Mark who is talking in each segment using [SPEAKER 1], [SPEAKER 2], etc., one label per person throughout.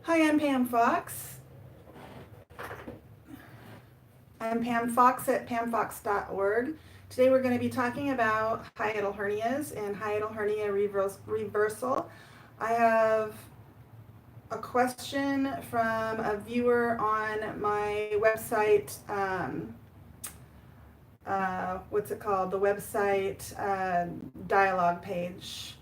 [SPEAKER 1] Hi, I'm Pam Fox. I'm Pam Fox at pamfox.org. Today we're going to be talking about hiatal hernias and hiatal hernia reversal. I have a question from a viewer on my website. What's it called? The website dialogue page.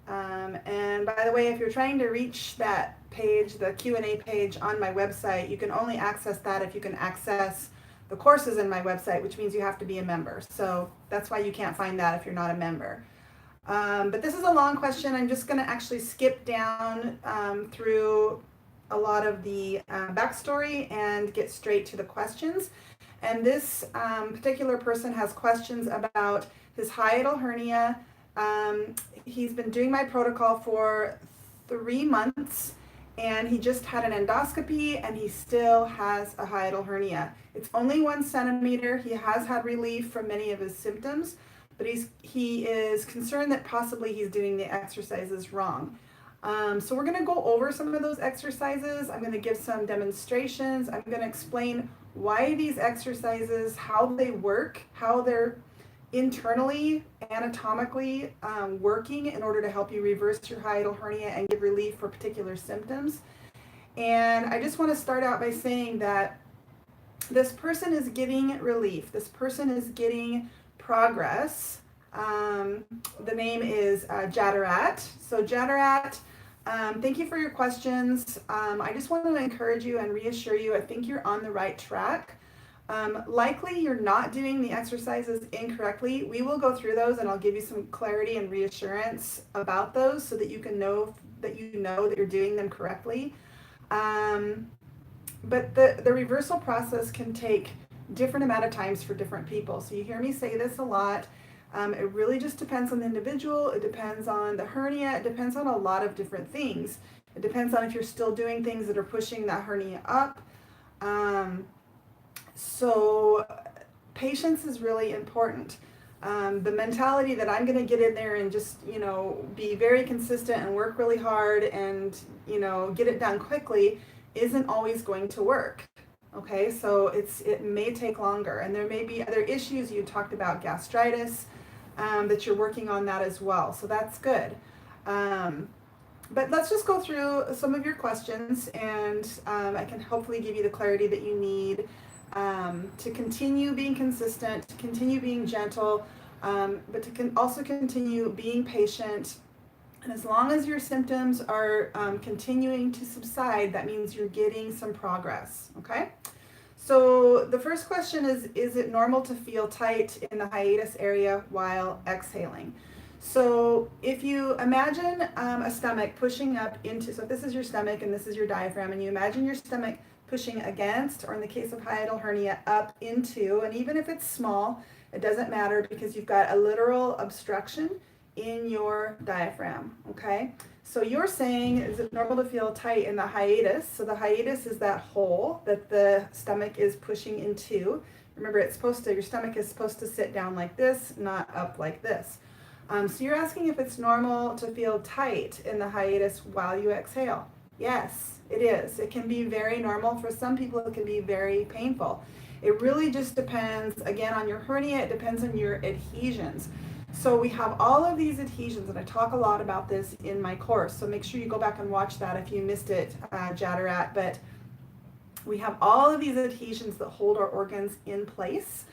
[SPEAKER 1] And by the way, if you're trying to reach that page, the Q&A page on my website, you can only access that if you can access the courses in my website, which means you have to be a member. So that's why you can't find that if you're not a member. But this is a long question. I'm just going to actually skip down through a lot of the backstory and get straight to the questions. And this particular person has questions about his hiatal hernia. He's been doing my protocol for 3 months, and he just had an endoscopy and he still has a hiatal hernia. It's only 1 centimeter. He has had relief from many of his symptoms, but he is concerned that possibly he's doing the exercises wrong. So we're going to go over some of those exercises. I'm going to give some demonstrations. I'm going to explain why these exercises, how they work, how they're internally, anatomically working in order to help you reverse your hiatal hernia and give relief for particular symptoms. And I just want to start out by saying that this person is getting relief. This person is getting progress. The name is Jadarat. So Jadarat, thank you for your questions. I just want to encourage you and reassure you, I think you're on the right track. Likely you're not doing the exercises incorrectly. We will go through those and I'll give you some clarity and reassurance about those so that you can know that you're doing them correctly. But the reversal process can take different amount of times for different people. So you hear me say this a lot. It really just depends on the individual. It depends on the hernia. It depends on a lot of different things. It depends on if you're still doing things that are pushing that hernia up. So patience is really important. The mentality that I'm going to get in there and just, be very consistent and work really hard and, get it done quickly isn't always going to work. Okay, so it may take longer, and there may be other issues. You talked about gastritis, that you're working on that as well. So that's good. But let's just go through some of your questions, and I can hopefully give you the clarity that you need to continue being consistent, to continue being gentle, but to also continue being patient. And as long as your symptoms are continuing to subside, that means you're getting some progress, okay? So the first question is it normal to feel tight in the hiatus area while exhaling? So if you imagine a stomach pushing up into, so if this is your stomach and this is your diaphragm, and you imagine your stomach pushing against, or in the case of hiatal hernia, up into, and even if it's small, it doesn't matter because you've got a literal obstruction in your diaphragm, okay? So you're saying, is it normal to feel tight in the hiatus? So the hiatus is that hole that the stomach is pushing into. Remember, your stomach is supposed to sit down like this, not up like this. So you're asking if it's normal to feel tight in the hiatus while you exhale. Yes, it is. It can be very normal. For some people, it can be very painful. It really just depends, again, on your hernia. It depends on your adhesions. So we have all of these adhesions, and I talk a lot about this in my course. So make sure you go back and watch that if you missed it, Jadarat. But we have all of these adhesions that hold our organs in place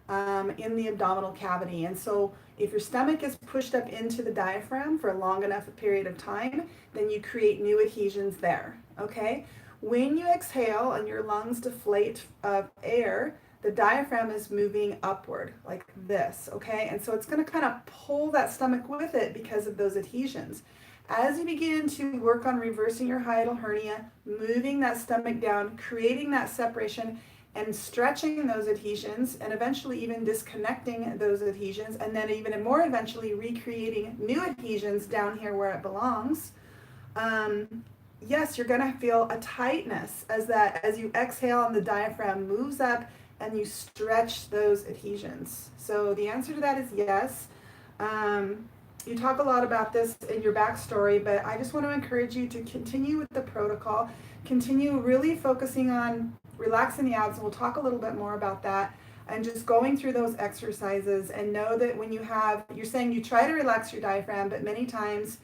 [SPEAKER 1] in the abdominal cavity. And so if your stomach is pushed up into the diaphragm for a long enough period of time, then you create new adhesions there, okay? When you exhale and your lungs deflate of air, the diaphragm is moving upward like this, okay? And so it's going to kind of pull that stomach with it because of those adhesions. As you begin to work on reversing your hiatal hernia, moving that stomach down, creating that separation, and stretching those adhesions, and eventually even disconnecting those adhesions, and then even more eventually recreating new adhesions down here where it belongs, yes, you're going to feel a tightness as you exhale and the diaphragm moves up and you stretch those adhesions. So the answer to that is yes. you talk a lot about this in your backstory, but I just want to encourage you to continue with the protocol, continue really focusing on relaxing the abs. We'll talk a little bit more about that, and just going through those exercises, and know that when you're saying you try to relax your diaphragm, but many times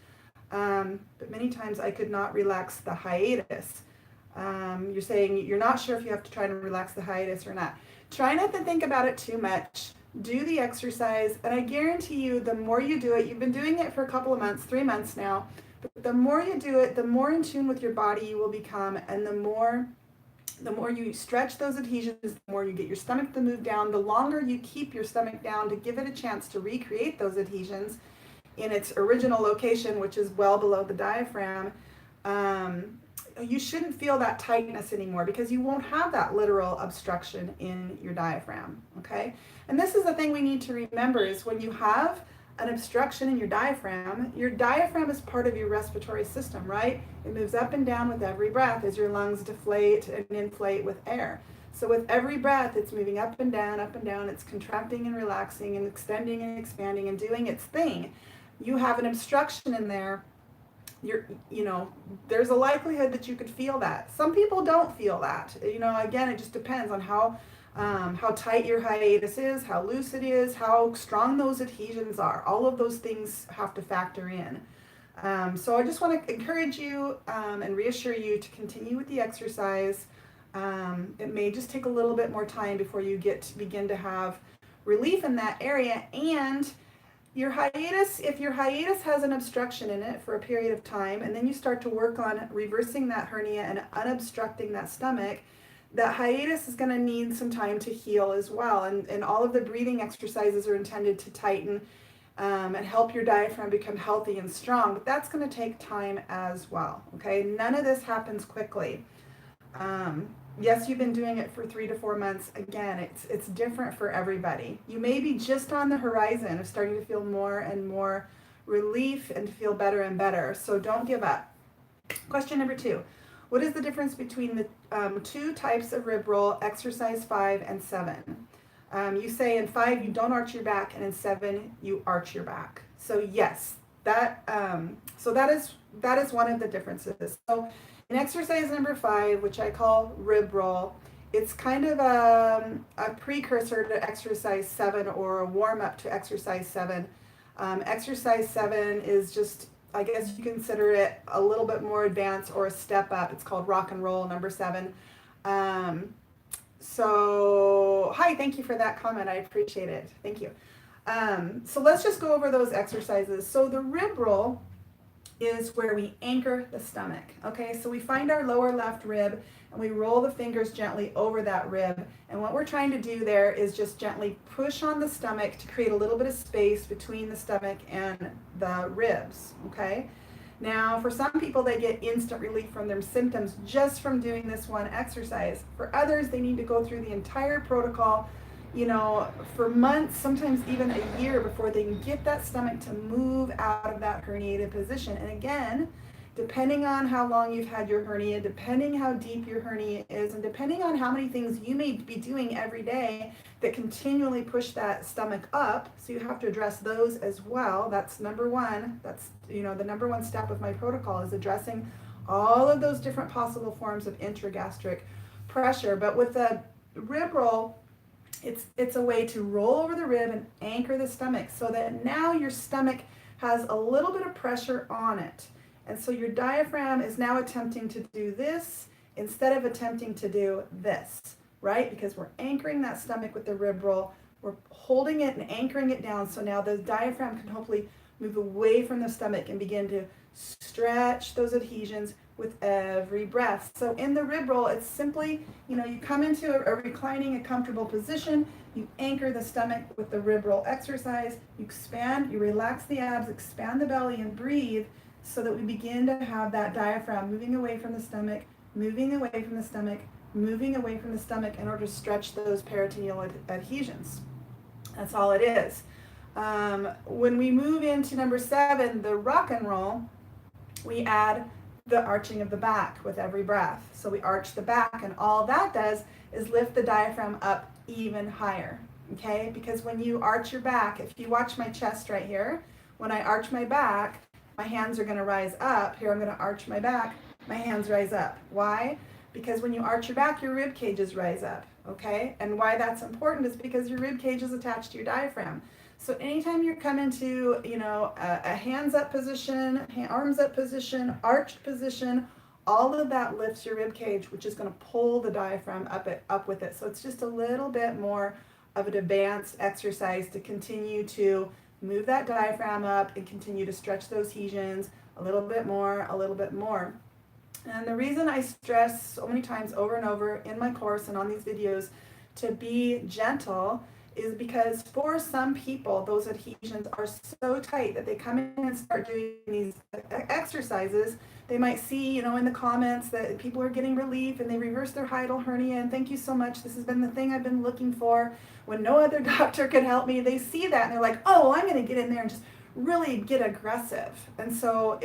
[SPEAKER 1] I could not relax the hiatus. You're saying you're not sure if you have to try to relax the hiatus or not. Try not to think about it too much. Do the exercise, and I guarantee you, the more you do it, you've been doing it for a couple of months, 3 months now, but the more you do it, the more in tune with your body you will become, and the more you stretch those adhesions, the more you get your stomach to move down, the longer you keep your stomach down to give it a chance to recreate those adhesions in its original location, which is well below the diaphragm. You shouldn't feel that tightness anymore, because you won't have that literal obstruction in your diaphragm, okay? And this is the thing we need to remember, is when you have an obstruction in your diaphragm is part of your respiratory system, right? It moves up and down with every breath as your lungs deflate and inflate with air. So with every breath, it's moving up and down, it's contracting and relaxing and extending and expanding and doing its thing. You have an obstruction in there, there's a likelihood that you could feel that. Some people don't feel that. Again, it just depends on how tight your hiatus is, how loose it is, how strong those adhesions are. All of those things have to factor in. So I just want to encourage you and reassure you to continue with the exercise. It may just take a little bit more time before you begin to have relief in that area. And if your hiatus has an obstruction in it for a period of time, and then you start to work on reversing that hernia and unobstructing that stomach, that hiatus is going to need some time to heal as well. And all of the breathing exercises are intended to tighten and help your diaphragm become healthy and strong, but that's going to take time as well, okay? None of this happens quickly. Yes, you've been doing it for 3 to 4 months. Again, it's different for everybody. You may be just on the horizon of starting to feel more and more relief and feel better and better. So don't give up. Question number 2. What is the difference between the 2 types of rib roll, exercise 5 and 7? You say in 5 you don't arch your back, and in 7 you arch your back. So yes, that is one of the differences. So in exercise number 5, which I call rib roll, it's kind of a precursor to exercise 7, or a warm-up to exercise 7. Exercise 7 is just, I guess you consider it a little bit more advanced or a step up. It's called rock and roll number 7. So hi, thank you for that comment. I appreciate it. Thank you. So let's just go over those exercises. So the rib roll is where we anchor the stomach. Okay, so we find our lower left rib and we roll the fingers gently over that rib. And what we're trying to do there is just gently push on the stomach to create a little bit of space between the stomach and the ribs. Okay, now for some people, they get instant relief from their symptoms just from doing this one exercise. For others, they need to go through the entire protocol, for months, sometimes even a year, before they can get that stomach to move out of that herniated position. And again, depending on how long you've had your hernia, depending how deep your hernia is, and depending on how many things you may be doing every day that continually push that stomach up, so you have to address those as well. That's number 1. That's, the number 1 step of my protocol is addressing all of those different possible forms of intragastric pressure. But with the rib roll, it's a way to roll over the rib and anchor the stomach, so that now your stomach has a little bit of pressure on it. And so your diaphragm is now attempting to do this instead of attempting to do this, right? Because we're anchoring that stomach with the rib roll. We're holding it and anchoring it down, so now the diaphragm can hopefully move away from the stomach and begin to stretch those adhesions with every breath. So in the rib roll, it's simply, you come into a reclining, a comfortable position, you anchor the stomach with the rib roll exercise, you expand, you relax the abs, expand the belly, and breathe, so that we begin to have that diaphragm moving away from the stomach, moving away from the stomach, moving away from the stomach, in order to stretch those peritoneal adhesions. That's all it is. When we move into number 7, the rock and roll, we add the arching of the back with every breath. So we arch the back, and all that does is lift the diaphragm up even higher, okay? Because when you arch your back, if you watch my chest right here, when I arch my back, my hands are going to rise up. Here I'm going to arch my back, my hands rise up. Why? Because when you arch your back, your rib cages rise up, okay? And why that's important is because your rib cage is attached to your diaphragm. So anytime you come into, you know, a hands up position, arms up position, arched position, all of that lifts your rib cage, which is going to pull the diaphragm up with it. So it's just a little bit more of an advanced exercise to continue to move that diaphragm up and continue to stretch those adhesions a little bit more, a little bit more. And the reason I stress so many times over and over in my course and on these videos to be gentle is because for some people, those adhesions are so tight that they come in and start doing these exercises. They might see, you know, in the comments that people are getting relief and they reverse their hiatal hernia, and thank you so much. This has been the thing I've been looking for. When no other doctor could help me, they see that and they're like, oh, I'm going to get in there and just really get aggressive. And so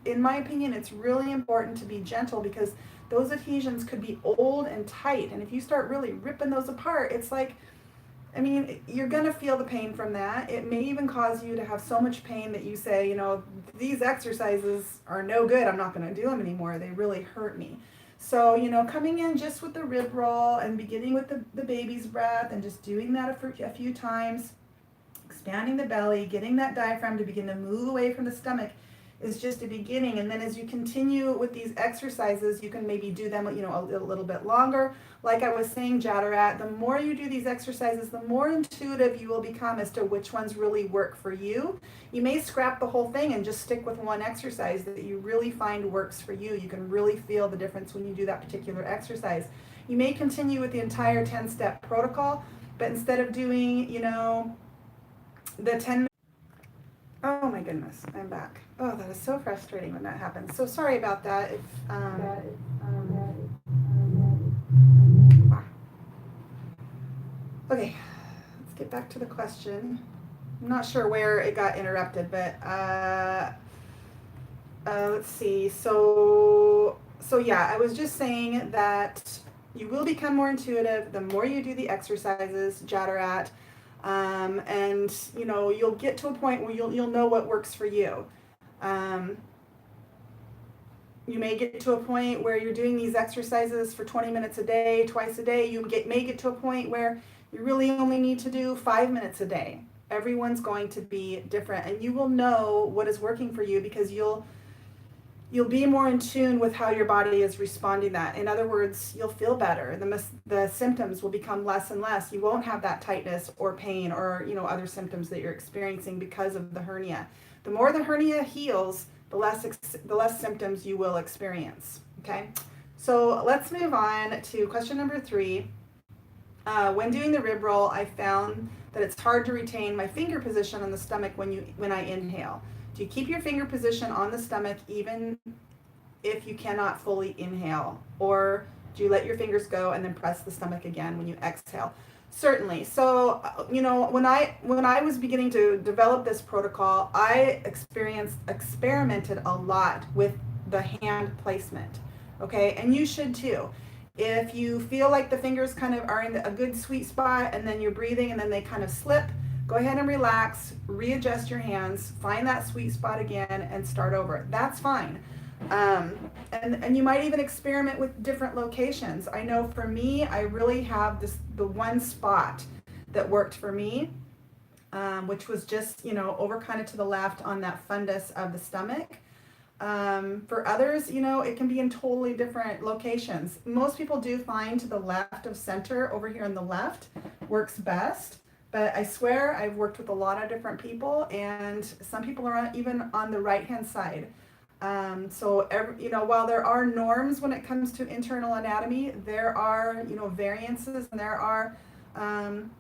[SPEAKER 1] in my opinion, it's really important to be gentle because those adhesions could be old and tight. And if you start really ripping those apart, it's like, I mean, you're going to feel the pain from that. It may even cause you to have so much pain that you say, you know, these exercises are no good. I'm not going to do them anymore. They really hurt me. So, you know, coming in just with the rib roll and beginning with the baby's breath and just doing that a few times, expanding the belly, getting that diaphragm to begin to move away from the stomach is just a beginning. And then as you continue with these exercises, you can maybe do them, you know, a little bit longer. Like I was saying, Jadarat, the more you do these exercises, the more intuitive you will become as to which ones really work for you. You may scrap the whole thing and just stick with one exercise that you really find works for you. You can really feel the difference when you do that particular exercise. You may continue with the entire 10-step protocol, but instead of doing, you know, the 10. Oh my goodness, I'm back. Oh, that is so frustrating when that happens. So sorry about that. If, okay, let's get back to the question. I'm not sure where it got interrupted, but let's see. So yeah, I was just saying that you will become more intuitive the more you do the exercises, Jadarat. And you know, you'll get to a point where you'll know what works for you. You may get to a point where you're doing these exercises for 20 minutes a day, twice a day. You may get to a point where you really only need to do 5 minutes a day. Everyone's going to be different, and you will know what is working for you because you'll be more in tune with how your body is responding that. In other words, you'll feel better. The symptoms will become less and less. You won't have that tightness or pain or, you know, other symptoms that you're experiencing because of the hernia. The more the hernia heals, the less symptoms you will experience. Okay, so let's move on to question number 3. When doing the rib roll, I found that it's hard to retain my finger position on the stomach when I inhale. Do you keep your finger position on the stomach even if you cannot fully inhale? Or do you let your fingers go and then press the stomach again when you exhale? Certainly. So, you know, when I was beginning to develop this protocol, I experimented a lot with the hand placement. Okay, and you should too. If you feel like the fingers kind of are in a good sweet spot and then you're breathing and then they kind of slip, go ahead and relax, readjust your hands, find that sweet spot again, and start over. That's fine. And you might even experiment with different locations. I know for me, I really have the one spot that worked for me, which was just, you know, over kind of to the left on that fundus of the stomach. For others, you know, it can be in totally different locations. Most people do find to the left of center over here on the left works best. But I swear I've worked with a lot of different people, and some people are even on the right-hand side. You know, while there are norms when it comes to internal anatomy, there are, you know, variances, and there are,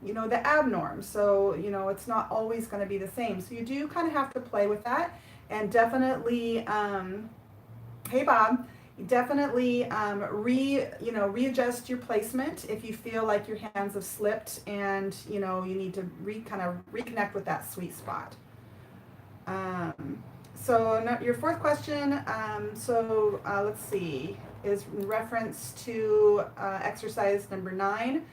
[SPEAKER 1] you know, the abnorms. So, you know, it's not always going to be the same. So you do kind of have to play with that, and definitely, hey Bob, definitely readjust your placement if you feel like your hands have slipped and, you know, you need to kind of reconnect with that sweet spot. So now your fourth question, let's see, is in reference to exercise number 9,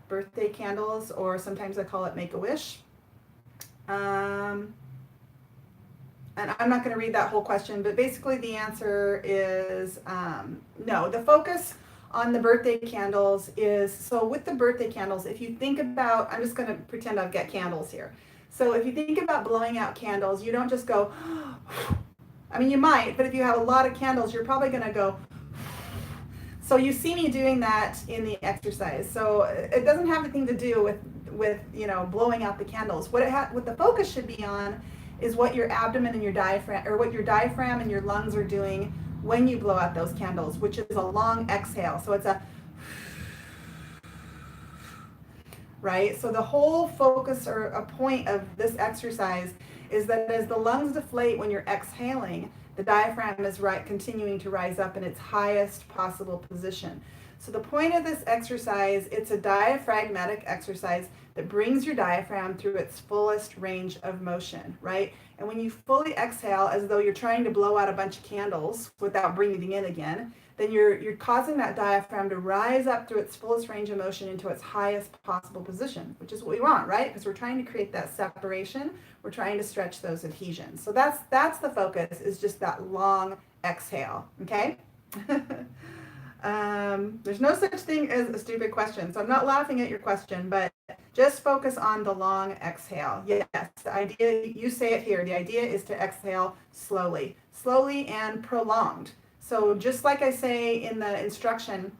[SPEAKER 1] birthday candles, or sometimes I call it Make-A-Wish. and I'm not going to read that whole question, but basically the answer is no. The focus on the birthday candles is, so with the birthday candles, if you think about, I'm just going to pretend I've got candles here. So if you think about blowing out candles, you don't just go, I mean, you might, but if you have a lot of candles, you're probably going to go. So you see me doing that in the exercise. So it doesn't have anything to do with blowing out the candles. What the focus should be on is what your abdomen and your diaphragm, or what your diaphragm and your lungs are doing when you blow out those candles, which is a long exhale. So it's a, right? So the whole focus or a point of this exercise is that as the lungs deflate when you're exhaling, the diaphragm is continuing to rise up in its highest possible position. So the point of this exercise, it's a diaphragmatic exercise that brings your diaphragm through its fullest range of motion, right? And when you fully exhale, as though you're trying to blow out a bunch of candles without breathing in again, then you're causing that diaphragm to rise up through its fullest range of motion into its highest possible position, which is what we want, right? Because we're trying to create that separation. We're trying to stretch those adhesions. So that's the focus, is just that long exhale, okay? There's no such thing as a stupid question, so I'm not laughing at your question, but just focus on the long exhale. Yes, the idea, you say it here, the idea is to exhale slowly and prolonged. So just like I say in the instruction,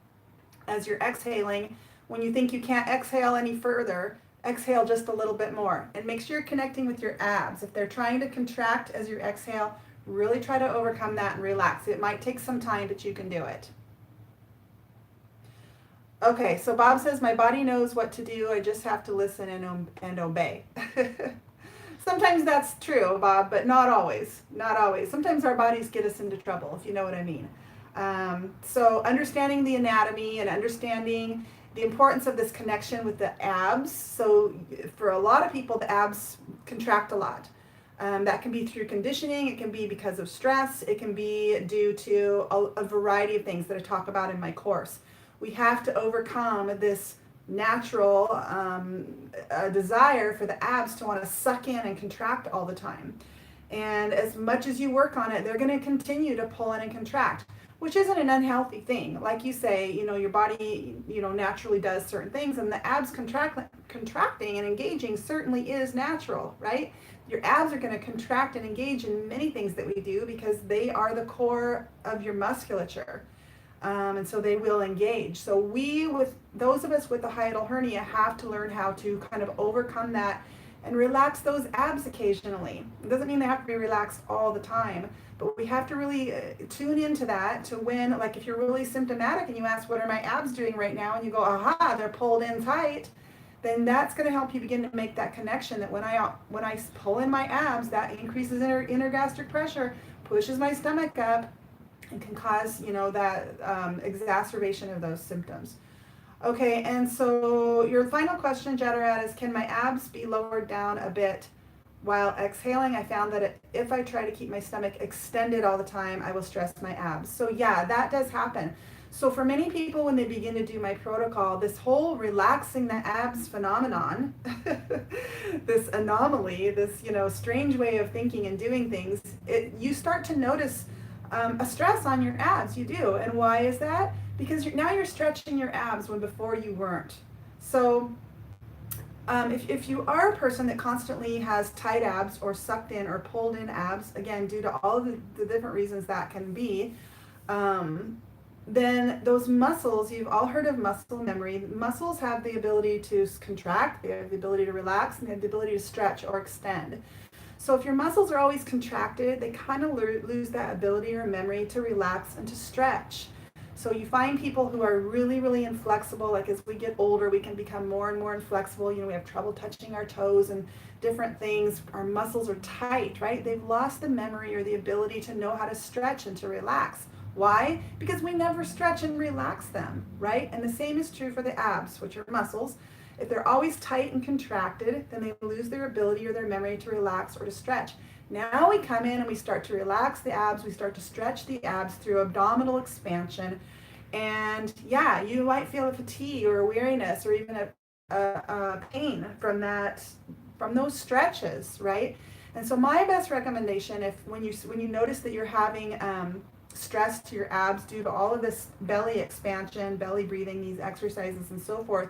[SPEAKER 1] as you're exhaling, when you think you can't exhale any further, exhale just a little bit more, and make sure you're connecting with your abs. If they're trying to contract as you exhale, really try to overcome that and relax. It might take some time, but you can do it. Okay, so Bob says, my body knows what to do. I just have to listen and obey. Sometimes that's true, Bob, but not always. Not always. Sometimes our bodies get us into trouble, if you know what I mean. So understanding the anatomy and understanding the importance of this connection with the abs. So for a lot of people, the abs contract a lot. That can be through conditioning. It can be because of stress. It can be due to a variety of things that I talk about in my course. We have to overcome this natural desire for the abs to want to suck in and contract all the time. And as much as you work on it, they're going to continue to pull in and contract, which isn't an unhealthy thing. Like you say, your body, naturally does certain things, and the abs contracting and engaging certainly is natural, right? Your abs are going to contract and engage in many things that we do because they are the core of your musculature. And so they will engage. So with those of us with a hiatal hernia have to learn how to kind of overcome that and relax those abs occasionally. It doesn't mean they have to be relaxed all the time, but we have to really tune into that to when, like if you're really symptomatic and you ask, what are my abs doing right now? And you go, aha, they're pulled in tight. Then that's going to help you begin to make that connection that when I pull in my abs, that increases inner gastric pressure, pushes my stomach up, and can cause, that exacerbation of those symptoms. Okay, and so your final question, Jadarat, is can my abs be lowered down a bit while exhaling? I found that if I try to keep my stomach extended all the time, I will stress my abs. So yeah, that does happen. So for many people, when they begin to do my protocol, this whole relaxing the abs phenomenon, this anomaly, this, strange way of thinking and doing things, you start to notice a stress on your abs. You do. And why is that? Because now you're stretching your abs when before you weren't. So if you are a person that constantly has tight abs or sucked in or pulled in abs, again, due to all of the different reasons that can be, then those muscles, you've all heard of muscle memory. Muscles have the ability to contract, they have the ability to relax, and they have the ability to stretch or extend. So if your muscles are always contracted, they kind of lose that ability or memory to relax and to stretch. So you find people who are really, really inflexible, like as we get older, we can become more and more inflexible. We have trouble touching our toes and different things. Our muscles are tight, right? They've lost the memory or the ability to know how to stretch and to relax. Why? Because we never stretch and relax them, right? And the same is true for the abs, which are muscles. If they're always tight and contracted, then they lose their ability or their memory to relax or to stretch. Now we come in and we start to relax the abs, we start to stretch the abs through abdominal expansion, and yeah, you might feel a fatigue or a weariness or even a pain from those stretches, right? And so my best recommendation, if when you notice that you're having stress to your abs due to all of this belly expansion, belly breathing, these exercises and so forth,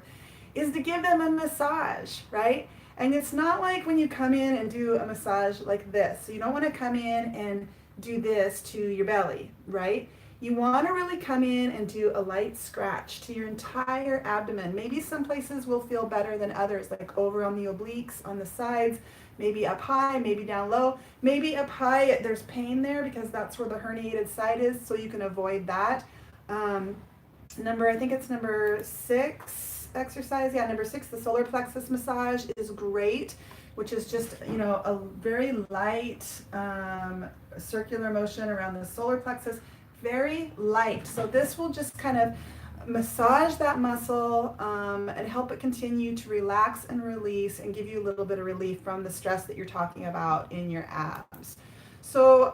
[SPEAKER 1] is to give them a massage, right? And it's not like when you come in and do a massage like this. So you don't want to come in and do this to your belly, right? You want to really come in and do a light scratch to your entire abdomen. Maybe some places will feel better than others, like over on the obliques, on the sides, maybe up high, maybe down low. Maybe up high, there's pain there because that's where the herniated side is, so you can avoid that. I think it's number 6 exercise. Yeah, number 6, the solar plexus massage is great, which is just, a very light circular motion around the solar plexus, very light. So this will just kind of massage that muscle and help it continue to relax and release and give you a little bit of relief from the stress that you're talking about in your abs. So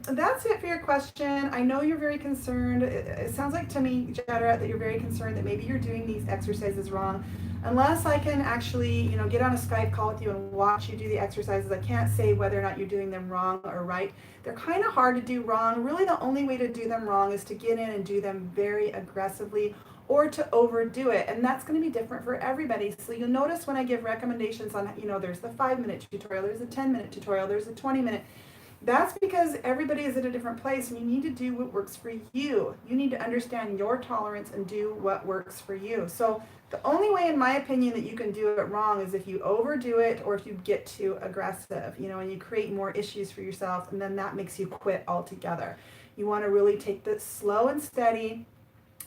[SPEAKER 1] that's it for your question. I know you're very concerned. It sounds like to me, Jetta, that you're very concerned that maybe you're doing these exercises wrong. Unless I can actually, get on a Skype call with you and watch you do the exercises, I can't say whether or not you're doing them wrong or right. They're kind of hard to do wrong. Really, the only way to do them wrong is to get in and do them very aggressively or to overdo it. And that's going to be different for everybody. So you'll notice when I give recommendations on, there's the 5-minute tutorial, there's a 10-minute tutorial, there's a 20-minute. That's because everybody is at a different place and you need to do what works for you. You need to understand your tolerance and do what works for you. So the only way, in my opinion, that you can do it wrong is if you overdo it or if you get too aggressive, and you create more issues for yourself, and then that makes you quit altogether. You want to really take this slow and steady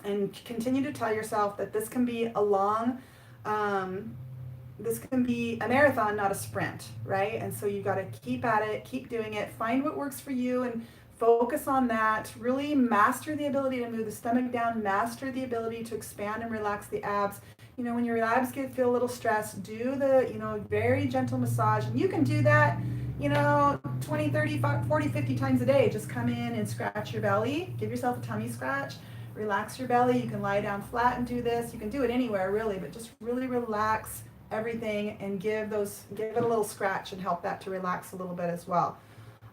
[SPEAKER 1] and continue to tell yourself that this can be this can be a marathon, not a sprint, right? And so you got to keep at it, keep doing it, find what works for you and focus on that. Really master the ability to move the stomach down, master the ability to expand and relax the abs. When your abs feel a little stressed, do the, very gentle massage. And you can do that, 20, 30, 40, 50 times a day. Just come in and scratch your belly, give yourself a tummy scratch, relax your belly. You can lie down flat and do this. You can do it anywhere really, but just really relax everything and give it a little scratch and help that to relax a little bit as well.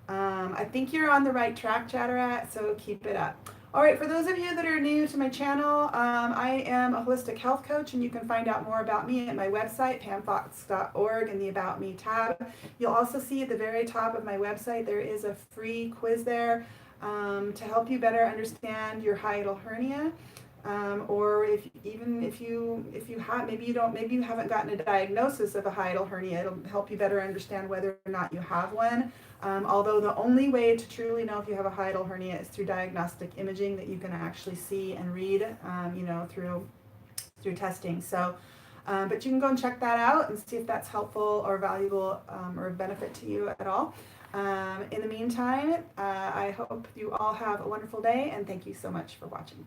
[SPEAKER 1] I think you're on the right track, Chatterat, so keep it up. All right, for those of you that are new to my channel, I am a holistic health coach, and you can find out more about me at my website, pamfox.org, in the About Me tab. You'll also see at the very top of my website, there is a free quiz there to help you better understand your hiatal hernia. Or maybe you haven't gotten a diagnosis of a hiatal hernia, it'll help you better understand whether or not you have one. Although the only way to truly know if you have a hiatal hernia is through diagnostic imaging that you can actually see and read, through testing. So, but you can go and check that out and see if that's helpful or valuable or a benefit to you at all. In the meantime, I hope you all have a wonderful day, and thank you so much for watching.